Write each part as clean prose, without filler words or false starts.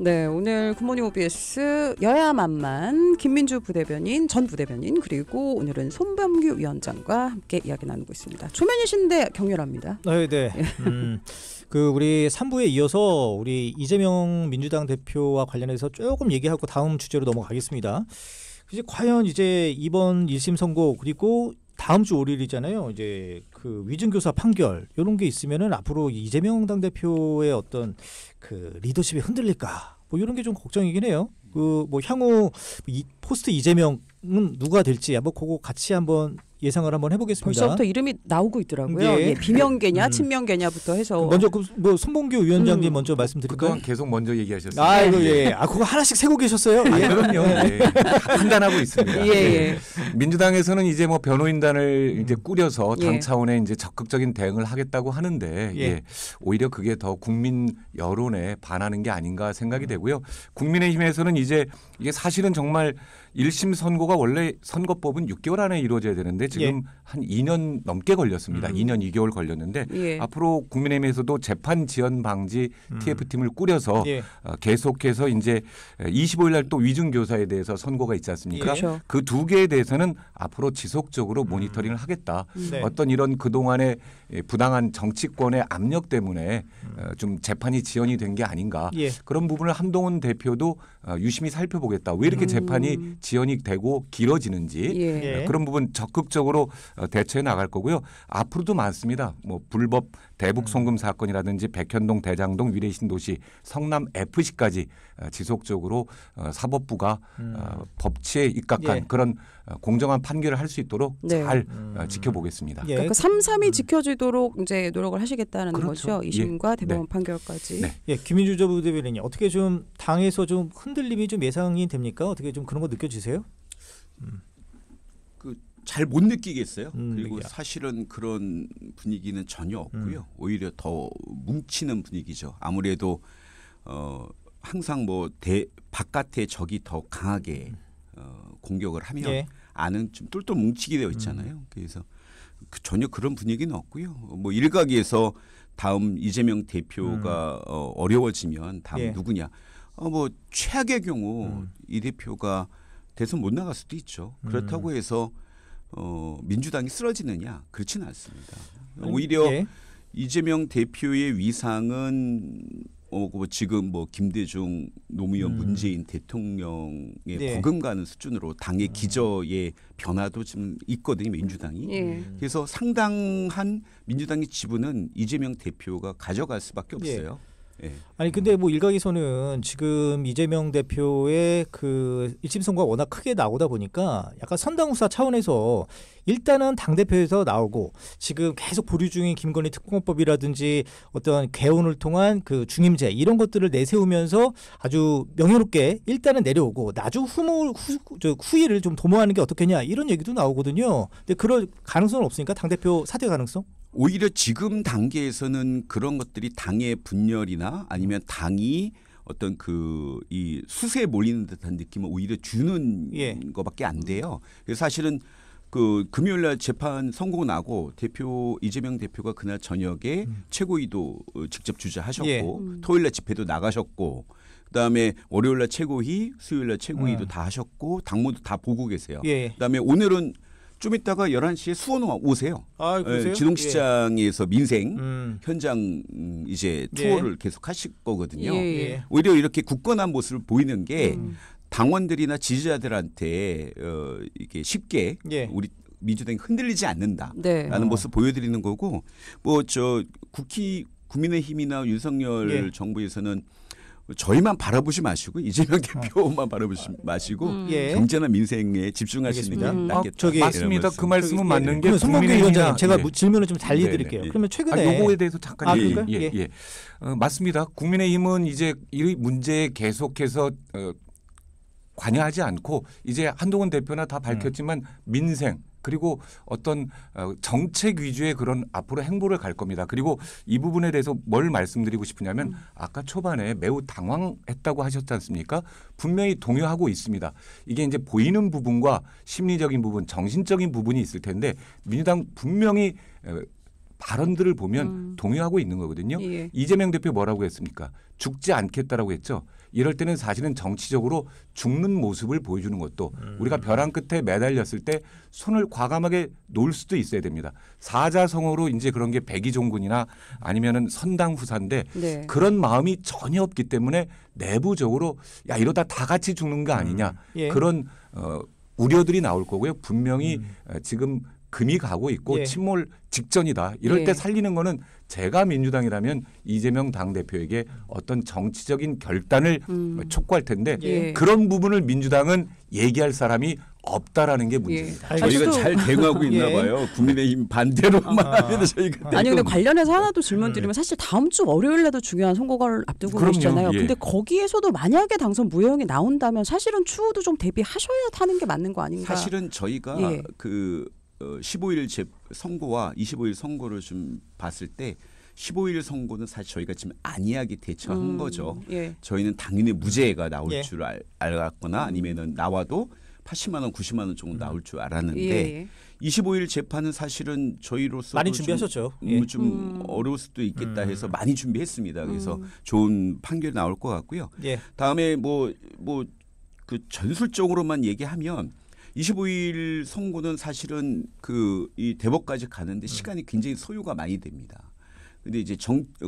네, 오늘 굿모닝 OBS 여야만만 김민주 부대변인, 전 부대변인, 그리고 오늘은 손범규 위원장과 함께 이야기 나누고 있습니다. 초면이신데 격렬합니다. 네. 우리 3부에 이어서 우리 이재명 민주당 대표와 관련해서 조금 얘기하고 다음 주제로 넘어가겠습니다. 이제 과연 이제 이번 1심 선고 그리고 다음 주 5일이잖아요. 이제 그 위증교사 판결 이런 게 있으면은 앞으로 이재명 당대표의 어떤 그 리더십이 흔들릴까? 뭐 이런 게 좀 걱정이긴 해요. 그 뭐 향후 포스트 이재명은 누가 될지 한번 그거 같이 한번 예상을 한번 해보겠습니다. 벌써부터 이름이 나오고 있더라고요. 예, 비명계냐, 친명계냐부터 해서. 먼저 뭐 손범규 위원장님 먼저 말씀드릴까요? 그동안 계속 먼저 얘기하셨어요. 아이고 예. 그거 하나씩 세고 계셨어요? 예. 그럼요. 예. 판단하고 있습니다. 예. 민주당에서는 이제 뭐 변호인단을 이제 꾸려서 당 차원의 이제 적극적인 대응을 하겠다고 하는데 오히려 그게 더 국민 여론에 반하는 게 아닌가 생각이 되고요. 국민의힘에서는 이제 이게 사실은 정말 1심 선고가 원래 선거법은 6개월 안에 이루어져야 되는데 지금 한 2년 넘게 걸렸습니다. 2년 2개월 걸렸는데 앞으로 국민의힘에서도 재판 지연 방지 TF팀을 꾸려서 계속해서 이제 25일 날 또 위증교사에 대해서 선고가 있지 않습니까? 그 두 개에 대해서는 앞으로 지속적으로 모니터링을 하겠다. 어떤 이런 그동안의 부당한 정치권의 압력 때문에 좀 재판이 지연이 된 게 아닌가. 그런 부분을 한동훈 대표도 유심히 살펴보겠다. 왜 이렇게 재판이 지연이 되고 길어지는지 그런 부분 적극적으로 대처해 나갈 거고요. 앞으로도 많습니다. 뭐 불법 대북 송금 사건이라든지 백현동, 대장동, 위례신 도시, 성남 FC까지 지속적으로 사법부가 법치에 입각한 그런 공정한 판결을 할 수 있도록 잘 지켜보겠습니다. 그러니까 3-3이 지켜지도록 이제 노력을 하시겠다는 그렇죠. 거죠. 2심과 대법원 판결까지. 김민주 전 부대변인님 어떻게 좀 당에서 좀 흔들림이 좀 예상이 됩니까? 어떻게 좀 그런 거 느껴지세요? 잘 못 느끼겠어요. 그리고 사실은 그런 분위기는 전혀 없고요. 오히려 더 뭉치는 분위기죠. 아무래도 항상 뭐 바깥의 적이 더 강하게 공격을 하면 안은 좀 똘똘 뭉치게 되어 있잖아요. 그래서 전혀 그런 분위기는 없고요. 뭐 일각에서 다음 이재명 대표가 어려워지면 다음 누구냐. 뭐 최악의 경우 이 대표가 대선 못 나갈 수도 있죠. 그렇다고 해서 민주당이 쓰러지느냐 그렇지는 않습니다. 오히려 이재명 대표의 위상은 지금 뭐 김대중, 노무현, 문재인 대통령의 버금가는 수준으로 당의 기저의 변화도 좀 있거든요. 민주당이. 그래서 상당한 민주당의 지분은 이재명 대표가 가져갈 수밖에 없어요. 아니 근데 뭐 일각에서는 지금 이재명 대표의 그 1심 선고가 워낙 크게 나오다 보니까 약간 선당후사 차원에서 일단은 당대표에서 나오고 지금 계속 보류 중인 김건희 특검법이라든지 어떤 개헌을 통한 그 중임제 이런 것들을 내세우면서 아주 명예롭게 일단은 내려오고 나중 후일을 좀 도모하는 게 어떻겠냐 이런 얘기도 나오거든요. 근데 그럴 가능성은 없으니까 당대표 사퇴 가능성? 오히려 지금 단계에서는 그런 것들이 당의 분열이나 아니면 당이 어떤 이 수세에 몰리는 듯한 느낌을 오히려 주는 것밖에 안 돼요. 그래서 사실은 금요일 날 재판 선고 나고 이재명 대표가 그날 저녁에 최고위도 직접 주재하셨고 토요일 날 집회도 나가셨고 그다음에 월요일 날 최고위, 수요일 날 최고위도 다 하셨고 당무도 다 보고 계세요. 그다음에 오늘은 좀 이따가 11시에 수원 오세요. 지동시장에서 민생 현장 이제 투어를 계속 하실 거거든요. 오히려 이렇게 굳건한 모습을 보이는 게 당원들이나 지지자들한테 이게 쉽게 우리 민주당이 흔들리지 않는다라는 모습 보여드리는 거고 국민의힘이나 윤석열 정부에서는 저희만 바라보지 마시고 이재명 대표만 바라보지 마시고 경제나 민생에 집중하시는 게 낫겠다. 맞습니다. 그 말씀은 맞는 게 손범규 위원장님 제가 질문을 좀 달리 드릴게요. 그러면 최근에 요거에 대해서 잠깐 맞습니다. 국민의힘은 이제 이 문제에 계속해서 관여하지 않고 이제 한동훈 대표나 다 밝혔지만 민생 그리고 어떤 정책 위주의 그런 앞으로 행보를 갈 겁니다. 그리고 이 부분에 대해서 뭘 말씀드리고 싶으냐면 아까 초반에 매우 당황했다고 하셨지 않습니까? 분명히 동요하고 있습니다. 이게 이제 보이는 부분과 심리적인 부분, 정신적인 부분이 있을 텐데 민주당 분명히 발언들을 보면 동요하고 있는 거거든요. 이재명 대표 뭐라고 했습니까? 죽지 않겠다라고 했죠. 이럴 때는 사실은 정치적으로 죽는 모습을 보여주는 것도 우리가 벼랑 끝에 매달렸을 때 손을 과감하게 놓을 수도 있어야 됩니다. 사자성어로 이제 그런 게 백의종군이나 아니면은 선당 후사인데 네. 그런 마음이 전혀 없기 때문에 내부적으로 야 이러다 다 같이 죽는 거 아니냐 예. 그런 우려들이 나올 거고요. 분명히 지금 금이 가고 있고 예. 침몰 직전이다. 이럴 예. 때 살리는 거는 제가 민주당이라면 이재명 당대표에게 어떤 정치적인 결단을 촉구할 텐데 예. 그런 부분을 민주당은 얘기할 사람이 없다라는 게 문제입니다. 예. 저희가 저도- 잘 대응하고 있나 예. 봐요. 국민의힘 반대로만 하면 저희가 아니 근데 관련해서 하나 더 질문 드리면 사실 다음 주 월요일에도 중요한 선거를 앞두고 그럼요. 계시잖아요. 예. 근데 거기에서도 만약에 당선 무효형이 나온다면 사실은 추후도 좀 대비하셔야 하는 게 맞는 거 아닌가? 사실은 저희가 예. 그 15일 선거와 25일 선거를 좀 봤을 때 15일 선거는 사실 저희가 지금 안이하게 대처한 거죠. 예. 저희는 당연히 무죄가 나올 예. 줄 알았거나 아니면은 나와도 80만 원, 90만 원 정도 나올 줄 알았는데 예. 25일 재판은 사실은 저희로서 많이 준비하셨죠. 좀 어려울 수도 있겠다 해서 많이 준비했습니다. 그래서 좋은 판결이 나올 것 같고요. 예. 다음에 뭐 그 전술적으로만 얘기하면 25일 선고는 사실은 그 이 대법까지 가는데 시간이 굉장히 소요가 많이 됩니다. 근데 이제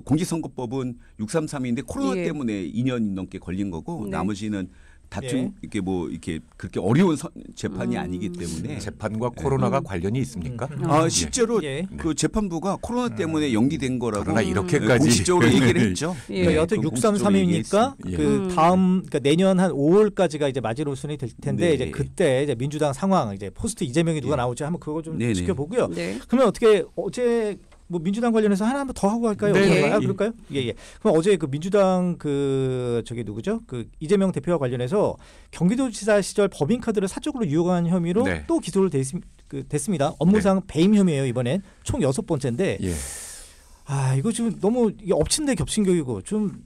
공직선거법은 633인데 코로나 예. 때문에 2년 넘게 걸린 거고 네. 나머지는 다툼 예. 이렇게 뭐 이렇게 그렇게 어려운 재판이 아니기 때문에 재판과 코로나가 관련이 있습니까? 실제로 예. 그 재판부가 코로나 때문에 연기된 거라고 그러나 이렇게까지 공식적으로 얘기를 했죠. 예. 그러니까 여튼 그건 공식적으로 633이니까 얘기했습니다. 그 다음 그러니까 내년 한 5월까지가 이제 마지노선이 될 텐데 네. 이제 그때 이제 민주당 상황 이제 포스트 이재명이 누가 예. 나올지 한번 그거 좀 네네. 지켜보고요. 네. 그러면 어떻게 어제 뭐 민주당 관련해서 하나 한번 더 하고 갈까요? 네. 어떻게 할까요? 예. 그럴까요? 예. 그럼 어제 그 민주당 그 저기 누구죠? 그 이재명 대표와 관련해서 경기도지사 시절 법인카드를 사적으로 유용한 혐의로 네. 또 기소를 됐습니다. 업무상 배임 혐의예요. 이번엔 총 6번째인데 예. 이거 지금 너무 이게 엎친 데 겹친 격이고 좀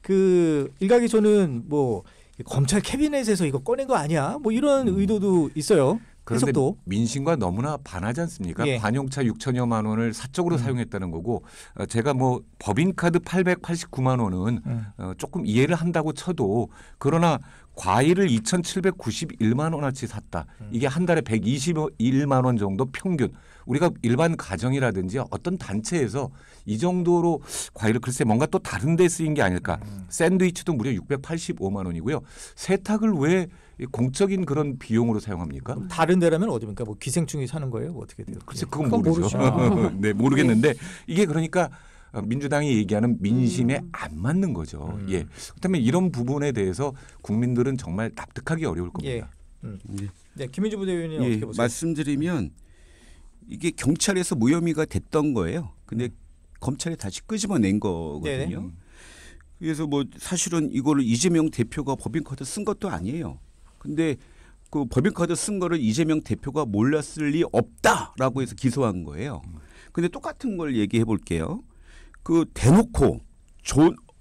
그 일각에서는 뭐 검찰 캐비넷에서 이거 꺼낸 거 아니야? 뭐 이런 의도도 있어요. 그런데 해석도. 민심과 너무나 반하지 않습니까? 예. 관용차 6천여만 원을 사적으로 사용했다는 거고 제가 뭐 법인카드 889만 원은 조금 이해를 한다고 쳐도 그러나 과일을 2,791만 원어치 샀다. 이게 한 달에 121만 원 정도 평균. 우리가 일반 가정이라든지 어떤 단체에서 이 정도로 과일을 글쎄 뭔가 또 다른 데 쓰인 게 아닐까. 샌드위치도 무려 685만 원이고요. 세탁을 왜 공적인 그런 비용으로 사용합니까? 다른 데라면 어디입니까? 뭐 기생충이 사는 거예요? 뭐 어떻게 돼요? 글쎄 그건 그건 모르죠. 모르죠. 네, 모르겠는데 이게 그러니까 민주당이 얘기하는 민심에 안 맞는 거죠. 예. 그렇다면 이런 부분에 대해서 국민들은 정말 납득하기 어려울 겁니다. 예. 네, 김민주 부대변인 예, 어떻게 보세요? 말씀드리면 이게 경찰에서 무혐의가 됐던 거예요. 근데 검찰이 다시 끄집어낸 거거든요. 네네. 그래서 뭐 사실은 이거를 이재명 대표가 법인카드 쓴 것도 아니에요. 근데 그 법인카드 쓴 거를 이재명 대표가 몰랐을 리 없다라고 해서 기소한 거예요. 근데 똑같은 걸 얘기해 볼게요. 그 대놓고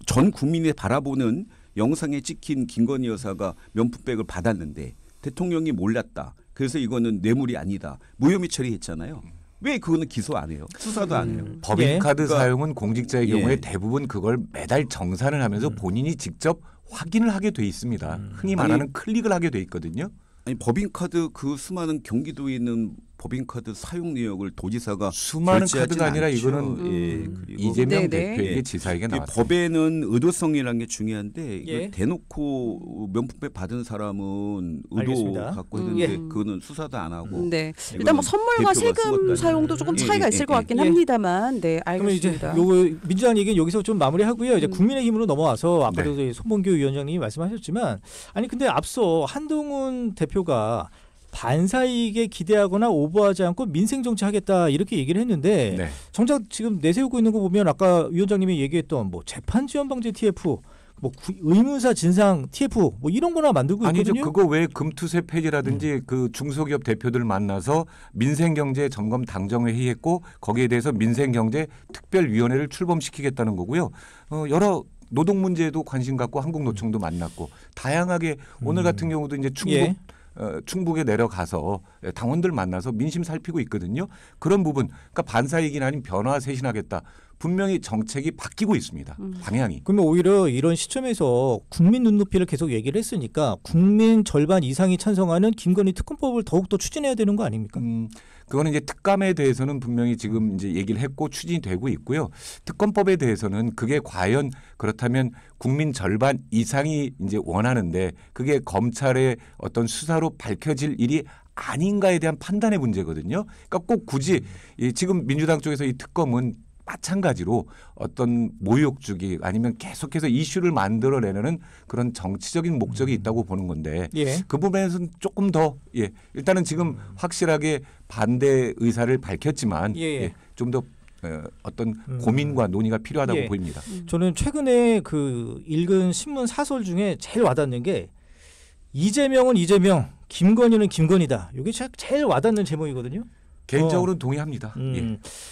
전 국민이 바라보는 영상에 찍힌 김건희 여사가 명품백을 받았는데 대통령이 몰랐다. 그래서 이거는 뇌물이 아니다. 무혐의 처리했잖아요. 왜 그거는 기소 안 해요? 수사도 안 해요. 법인카드 예. 그러니까- 사용은 공직자의 경우에 예. 대부분 그걸 매달 정산을 하면서 본인이 직접 확인을 하게 돼 있습니다. 흔히 말하는 클릭을 하게 돼 있거든요. 아니 법인카드 그 수많은 경기도에 있는 법인카드 사용 내역을 도지사가 수많은 결제하진 카드가 아니라 않죠. 이거는 예, 그리고 이재명 네네. 대표에게 예. 지사에게 이 나왔습니다. 법에는 의도성이라는 게 중요한데 이거 예. 대놓고 명품백 받은 사람은 의도 알겠습니다. 갖고 했는데 예. 그거는 수사도 안 하고 네. 일단 뭐 선물과 대표가 쓴 것도 세금 아니고. 사용도 조금 예, 차이가 예, 있을 예, 것 같긴 예. 합니다만, 네, 그러면 이제 알겠습니다. 요 민주당 얘기는 여기서 좀 마무리하고요. 이제 국민의힘으로 넘어와서 아까도 네. 손범규 위원장님이 말씀하셨지만 아니 근데 앞서 한동훈 대표가 반사이익에 기대하거나 오버하지 않고 민생 정치 하겠다 이렇게 얘기를 했는데 네. 정작 지금 내세우고 있는 거 보면 아까 위원장님이 얘기했던 뭐 재판 지연 방지 TF, 뭐 의무사 진상 TF 뭐 이런 거나 만들고 아니죠. 있거든요. 그거 왜 금투세 폐지라든지 그 중소기업 대표들 만나서 민생경제 점검 당정회의 했고 거기에 대해서 민생경제 특별위원회를 출범시키겠다는 거고요. 여러 노동 문제에도 관심 갖고 한국노총도 만났고 다양하게 오늘 같은 경우도 이제 충북에 내려가서 당원들 만나서 민심 살피고 있거든요. 그런 부분, 그러니까 반사이익이나 아니면 변화 쇄신하겠다. 분명히 정책이 바뀌고 있습니다. 방향이. 그러면 오히려 이런 시점에서 국민 눈높이를 계속 얘기를 했으니까 국민 절반 이상이 찬성하는 김건희 특검법을 더욱더 추진해야 되는 거 아닙니까? 그거는 이제 특감에 대해서는 분명히 지금 이제 얘기를 했고 추진이 되고 있고요. 특검법에 대해서는 그게 과연 그렇다면 국민 절반 이상이 이제 원하는데 그게 검찰의 어떤 수사로 밝혀질 일이 아닌가에 대한 판단의 문제거든요. 그러니까 꼭 굳이 지금 민주당 쪽에서 이 특검은 마찬가지로 어떤 모욕 주기 아니면 계속해서 이슈를 만들어내는 그런 정치적인 목적이 있다고 보는 건데 예. 그 부분에서는 조금 더 일단은 지금 확실하게 반대 의사를 밝혔지만 좀 더 어떤 고민과 논의가 필요하다고 보입니다. 저는 최근에 그 읽은 신문 사설 중에 제일 와닿는 게 이재명은 이재명, 김건희는 김건희다. 이게 제일 와닿는 제목이거든요. 개인적으로는 동의합니다.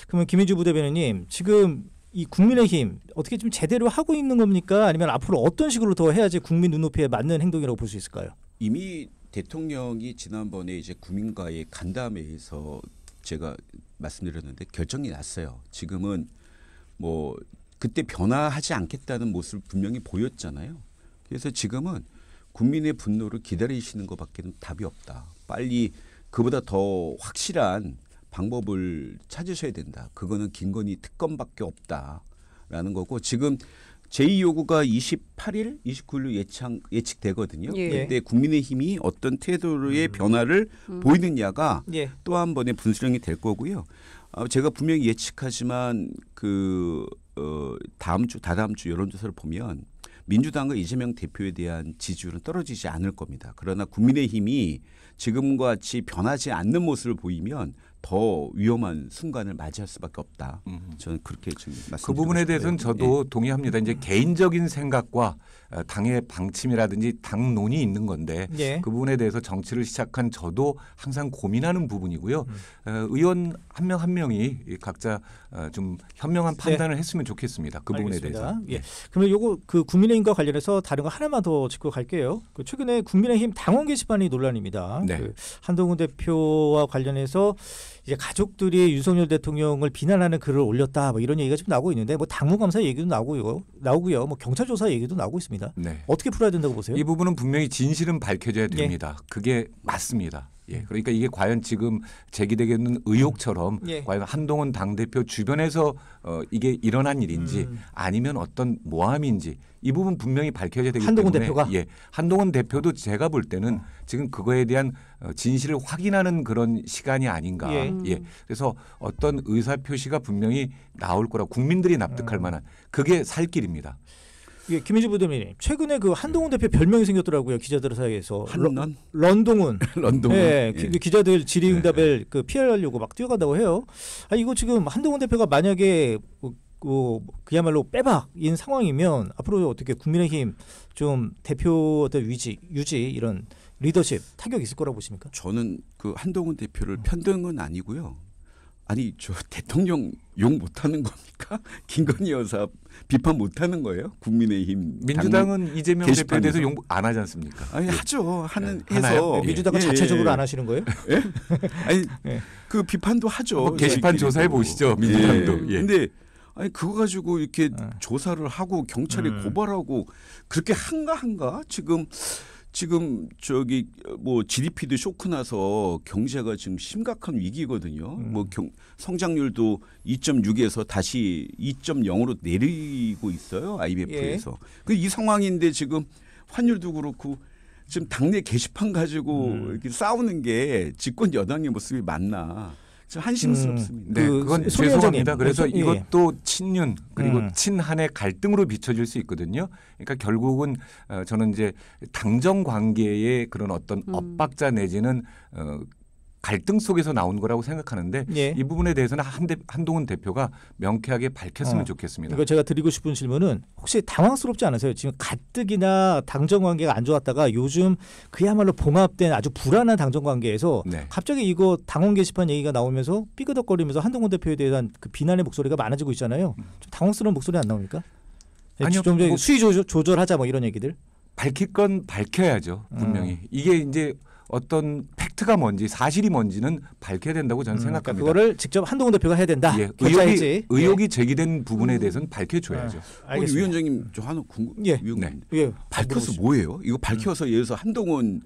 그러면 김민주 부대변인님 지금 이 국민의힘 어떻게 좀 제대로 하고 있는 겁니까? 아니면 앞으로 어떤 식으로 더 해야지 국민 눈높이에 맞는 행동이라고 볼 수 있을까요? 이미 대통령이 지난번에 이제 국민과의 간담회에서 제가 말씀드렸는데 결정이 났어요. 지금은 뭐 그때 변화하지 않겠다는 모습을 분명히 보였잖아요. 그래서 지금은 국민의 분노를 기다리시는 것밖에는 답이 없다. 빨리 그보다 더 확실한 방법을 찾으셔야 된다. 그거는 김건희 특검밖에 없다라는 거고 지금 제2요구가 28일, 29일로 예측되거든요. 그런데 국민의힘이 어떤 태도의 변화를 보이느냐가 또 한 번의 분수령이 될 거고요. 제가 분명히 예측하지만 다음 주, 다다음 주 여론조사를 보면 민주당과 이재명 대표에 대한 지지율은 떨어지지 않을 겁니다. 그러나 국민의힘이 지금과 같이 변하지 않는 모습을 보이면 더 위험한 순간을 맞이할 수밖에 없다. 저는 그렇게 좀 말씀드리고 그 부분에 대해서는 저도 동의합니다. 이제 개인적인 생각과 당의 방침이라든지 당론이 있는 건데 그 부분에 대해서 정치를 시작한 저도 항상 고민하는 부분이고요. 의원 한 명 한 명이 각자 좀 현명한 판단을 했으면 좋겠습니다. 그 부분에 대해서. 그러면 요거 그 국민의힘과 관련해서 다른 거 하나만 더 짚고 갈게요. 그 최근에 국민의힘 당원 게시판이 논란입니다. 그 한동훈 대표와 관련해서 이제 가족들이 윤석열 대통령을 비난하는 글을 올렸다 뭐 이런 얘기가 지금 나오고 있는데 뭐 당무감사 얘기도 나오고요. 뭐 경찰 조사 얘기도 나오고 있습니다. 어떻게 풀어야 된다고 보세요? 이 부분은 분명히 진실은 밝혀져야 됩니다. 그게 맞습니다. 그러니까 이게 과연 지금 제기되고 있는 의혹처럼 과연 한동훈 당대표 주변에서 이게 일어난 일인지 아니면 어떤 모함인지 이 부분 분명히 밝혀져야 되기 한동훈 때문에 대표가? 한동훈 대표도 제가 볼 때는 지금 그거에 대한 진실을 확인하는 그런 시간이 아닌가. 그래서 어떤 의사표시가 분명히 나올 거라 국민들이 납득할 만한 그게 살 길입니다. 김민주 부대변인 최근에 그 한동훈 대표 별명이 생겼더라고요. 기자들 사이에서 런동훈. 런동훈. 기자들 질의응답을 그 피하려고 막 뛰어간다고 해요. 이거 지금 한동훈 대표가 만약에 그야말로 빼박인 상황이면 앞으로 어떻게 국민의힘 좀 대표 유지 이런 리더십 타격이 있을 거라고 보십니까? 저는 그 한동훈 대표를 편드는 건 아니고요. 아니 저 대통령 욕 못하는 겁니까? 김건희 여사 비판 못하는 거예요? 국민의힘 민주당은 이재명 대표에 대해서 욕 안 하지 않습니까? 아니 하죠. 해서 민주당은 자체적으로 안 하시는 거예요? 아니 그 비판도 하죠. 뭐 게시판 조사해 보시죠. 민주당도. 근데 아니 그거 가지고 이렇게 조사를 하고 경찰에 고발하고 그렇게 한가 지금 저기 뭐 GDP도 쇼크 나서 경제가 지금 심각한 위기거든요. 뭐 성장률도 2.6에서 다시 2.0으로 내리고 있어요. IMF에서. 이 상황인데 지금 환율도 그렇고 지금 당내 게시판 가지고 이렇게 싸우는 게 집권 여당의 모습이 맞나? 좀 한심스럽습니다. 그건 죄송합니다. 그래서 이것도 친윤 그리고 친한의 갈등으로 비춰질 수 있거든요. 그러니까 결국은 저는 이제 당정 관계의 그런 어떤 엇박자 내지는 갈등 속에서 나온 거라고 생각하는데 이 부분에 대해서는 한동훈 대표가 명쾌하게 밝혔으면 좋겠습니다. 이거 제가 드리고 싶은 질문은 혹시 당황스럽지 않으세요? 지금 가뜩이나 당정 관계가 안 좋았다가 요즘 그야말로 봉합된 아주 불안한 당정 관계에서 갑자기 이거 당원 게시판 얘기가 나오면서 삐그덕거리면서 한동훈 대표에 대한 그 비난의 목소리가 많아지고 있잖아요. 좀 당황스러운 목소리 안 나옵니까? 아니요. 좀 수위 조절하자 뭐 이런 얘기들. 밝힐 건 밝혀야죠. 분명히. 이게 이제 어떤 팩트 팩트가 뭔지 사실이 뭔지는 밝혀야 된다고 저는 생각합니다. 그러니까 그거를 직접 한동훈 대표가 해야 된다. 예, 결자해야지. 의혹이 제기된 부분에 대해서는 밝혀줘야죠. 알겠습니다. 위원장님 저 하나 궁금. 예. 위원장님. 예. 밝혀서 뭐예요? 이거 밝혀서 예를 들어서 한동훈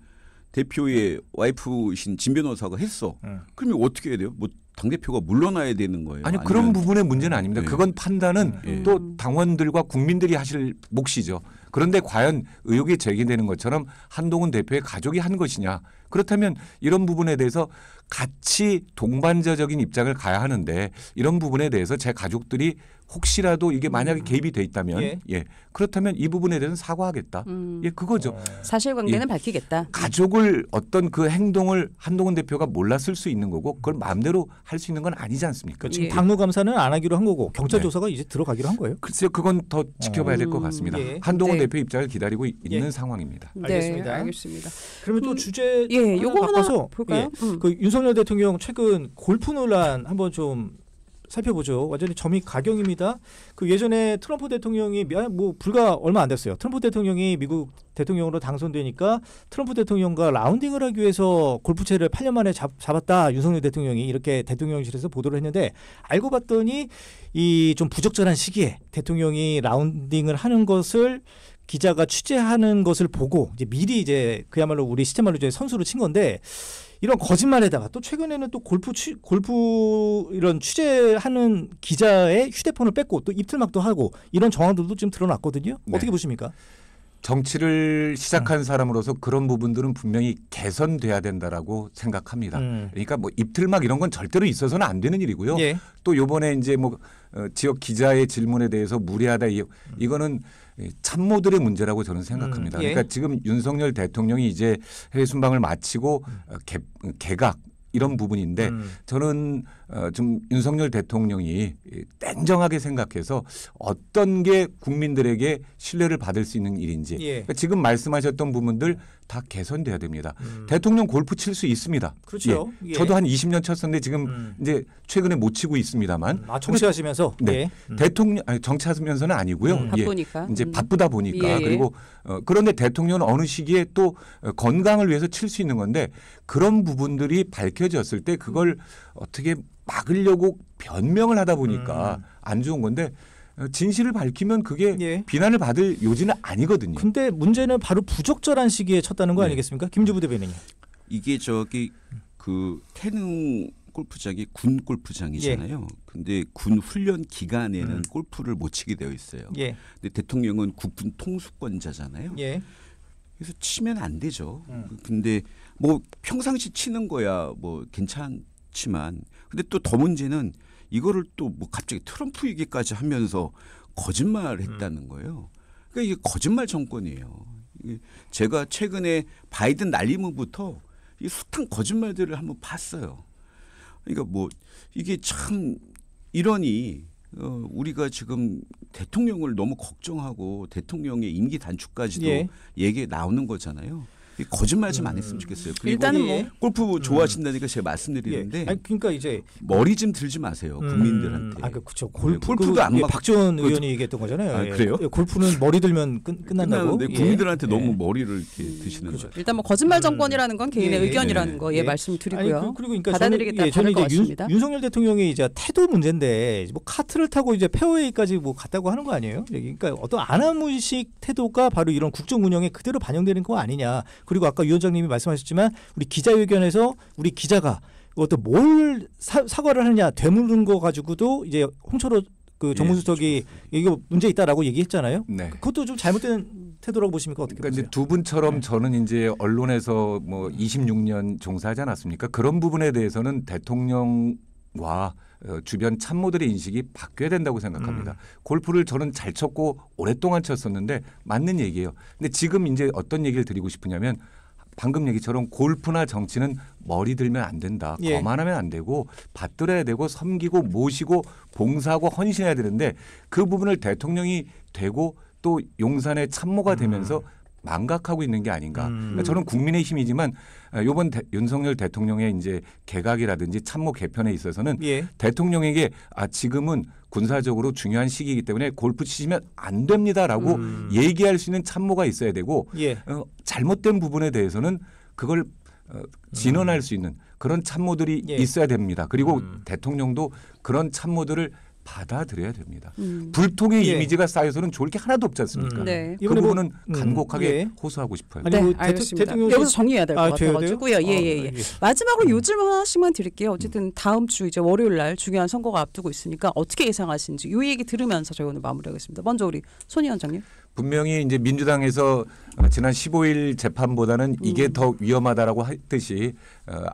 대표의 와이프신 진 변호사가 했어. 그러면 어떻게 해야 돼요? 뭐 당대표가 물러나야 되는 거예요? 아니요, 그런 부분의 문제는 아닙니다. 네. 그건 판단은 또 당원들과 국민들이 하실 몫이죠. 그런데 과연 의혹이 제기되는 것처럼 한동훈 대표의 가족이 한 것이냐. 그렇다면 이런 부분에 대해서 같이 동반자적인 입장을 가야 하는데 이런 부분에 대해서 제 가족들이 혹시라도 이게 만약에 개입이 돼 있다면 예. 그렇다면 이 부분에 대해서는 사과하겠다. 예, 그거죠. 사실관계는 예. 밝히겠다. 가족을 어떤 그 행동을 한동훈 대표가 몰랐을 수 있는 거고 그걸 마음대로 할 수 있는 건 아니지 않습니까? 지금 당무 감사는 안 하기로 한 거고 경찰 네. 조사가 이제 들어가기로 한 거예요. 글쎄요, 그건 더 지켜봐야 될 것 같습니다. 예. 한동훈 네. 대표 입장을 기다리고 있는 상황입니다. 알겠습니다. 네, 알겠습니다. 그러면 또 주제 예, 요거 하나 바꿔서 볼까요? 그 윤석열 대통령 최근 골프 논란 한번 좀 살펴보죠. 완전히 점이 가경입니다. 그 예전에 트럼프 대통령이 뭐 불과 얼마 안 됐어요. 트럼프 대통령이 미국 대통령으로 당선되니까 트럼프 대통령과 라운딩을 하기 위해서 골프채를 8년 만에 잡았다. 윤석열 대통령이 이렇게 대통령실에서 보도를 했는데 알고 봤더니 이 좀 부적절한 시기에 대통령이 라운딩을 하는 것을 기자가 취재하는 것을 보고 이제 미리 이제 그야말로 우리 시체말로 이제 선수로 친 건데 이런 거짓말에다가 또 최근에는 또 골프 이런 취재하는 기자의 휴대폰을 뺏고 또 입틀막도 하고 이런 정황들도 지금 드러났거든요. 네. 어떻게 보십니까? 정치를 시작한 사람으로서 그런 부분들은 분명히 개선돼야 된다라고 생각합니다. 그러니까 뭐 입틀막 이런 건 절대로 있어서는 안 되는 일이고요. 예. 또 요번에 이제 뭐 지역 기자의 질문에 대해서 무례하다 이거는 참모들의 문제라고 저는 생각합니다. 예. 그러니까 지금 윤석열 대통령이 이제 해외 순방을 마치고 개각 이런 부분인데 저는 좀 윤석열 대통령이 냉정하게 생각해서 어떤 게 국민들에게 신뢰를 받을 수 있는 일인지 그러니까 지금 말씀하셨던 부분들 다 개선돼야 됩니다. 대통령 골프 칠 수 있습니다. 그렇죠. 예. 저도 한 20년 쳤었는데 지금 이제 최근에 못 치고 있습니다만 정치하시면서 네. 대통령 정치하면서는 아니고요. 바쁘니까. 이제 바쁘다 보니까 예. 그리고 그런데 대통령은 어느 시기에 또 건강을 위해서 칠 수 있는 건데 그런 부분들이 밝혀졌을 때 그걸 어떻게 막으려고 변명을 하다 보니까 안 좋은 건데 진실을 밝히면 그게 비난을 받을 요지는 아니거든요. 근데 문제는 바로 부적절한 시기에 쳤다는 거 아니겠습니까? 김주부 대변인님. 이게 저기 그 태릉 골프장이 군 골프장이잖아요. 근데 군 훈련 기간에는 골프를 못 치게 되어 있어요. 근데 대통령은 국군 통수권자잖아요. 그래서 치면 안 되죠. 근데 뭐 평상시 치는 거야 뭐 괜찮지만 근데 또 더 문제는 이거를 또 뭐 갑자기 트럼프 얘기까지 하면서 거짓말했다는 거예요. 그러니까 이게 거짓말 정권이에요. 제가 최근에 바이든 날리면부터 이 숱한 거짓말들을 한번 봤어요. 그러니까 뭐 이게 참 이러니 우리가 지금 대통령을 너무 걱정하고 대통령의 임기 단축까지도 얘기 나오는 거잖아요. 거짓말 좀 안 했으면 좋겠어요. 그리고 일단은 뭐 골프 좋아하신다니까 제가 말씀드리는데 아니, 그러니까 이제 머리 좀 들지 마세요 국민들한테. 그렇죠. 골프도 안 막 박지원 의원이 얘기했던 거잖아요. 그래요? 골프는 머리 들면 끝난다고. 국민들한테 너무 머리를 이렇게 드시는 거죠. 일단 뭐 거짓말 정권이라는 건 개인의 의견이라는 거 말씀드리고요. 그리고 그러니까 받아들이기 따라 다를 것 같습니다. 윤석열 대통령이 이제 태도 문제인데 뭐 카트를 타고 이제 페어웨이까지 뭐 갔다고 하는 거 아니에요? 그러니까 어떤 아나무식 태도가 바로 이런 국정 운영에 그대로 반영되는 거 아니냐. 그리고 아까 위원장님이 말씀하셨지만 우리 기자회견에서 우리 기자가 어떤 뭘 사과를 하느냐 되물은 거 가지고도 이제 홍철호 그 정무수석이 이거 문제 있다라고 얘기했잖아요. 네. 그것도 좀 잘못된 태도라고 보십니까? 어떻게 그러니까 보세요? 이제 두 분처럼 저는 이제 언론에서 뭐 26년 종사하지 않았습니까? 그런 부분에 대해서는 대통령과 주변 참모들의 인식이 바뀌어야 된다고 생각합니다. 골프를 저는 잘 쳤고 오랫동안 쳤었는데 맞는 얘기예요. 근데 지금 이제 어떤 얘기를 드리고 싶으냐면 방금 얘기처럼 골프나 정치는 머리 들면 안 된다. 거만하면 안 되고 받들어야 되고 섬기고 모시고 봉사하고 헌신해야 되는데 그 부분을 대통령이 되고 또 용산의 참모가 되면서 망각하고 있는 게 아닌가. 그러니까 저는 국민의힘이지만 이번 윤석열 대통령의 이제 개각이라든지 참모 개편에 있어서는 대통령에게 지금은 군사적으로 중요한 시기이기 때문에 골프 치시면 안 됩니다라고 얘기할 수 있는 참모가 있어야 되고 잘못된 부분에 대해서는 그걸 진언할 수 있는 그런 참모들이 예. 있어야 됩니다. 그리고 대통령도 그런 참모들을 받아들여야 됩니다. 불통의 예. 이미지가 쌓여서는 좋을 게 하나도 없지 않습니까? 네. 그 이번에 뭐, 부분은 간곡하게 예. 호소하고 싶어요. 아니, 네, 뭐 알겠습니다. 대통령이- 여기서 정리해야 될 것 아, 돼요, 같아가지고요. 돼요? 예. 마지막으로 요즘 하나씩만 드릴게요. 어쨌든 다음 주 이제 월요일 날 중요한 선거가 앞두고 있으니까 어떻게 예상하시는지 이 얘기 들으면서 저희 오늘 마무리하겠습니다. 먼저 우리 손 위원장님. 분명히 이제 민주당에서 지난 15일 재판보다는 이게 더 위험하다라고 했듯이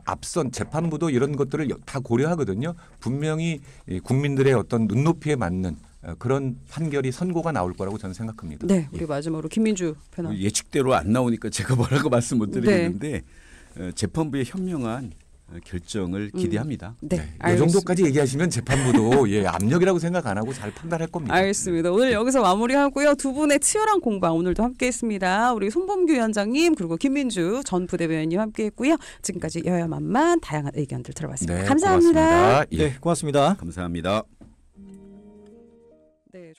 앞선 재판부도 이런 것들을 다 고려하거든요. 분명히 국민들의 어떤 눈높이에 맞는 그런 판결이 선고가 나올 거라고 저는 생각합니다. 네, 우리 마지막으로 김민주 변호사. 예측대로 안 나오니까 제가 뭐라고 말씀 못 드리겠는데 재판부의 현명한 결정을 기대합니다. 네, 이 알겠습니다. 정도까지 얘기하시면 재판부도 압력이라고 생각 안 하고 잘 판단할 겁니다. 알겠습니다. 오늘 여기서 마무리하고요. 두 분의 치열한 공방 오늘도 함께했습니다. 우리 손범규 위원장님 그리고 김민주 전 부대변인님 함께했고요. 지금까지 여야만만 다양한 의견들 들어봤습니다. 네, 감사합니다. 고맙습니다. 예. 네, 고맙습니다. 감사합니다. 네.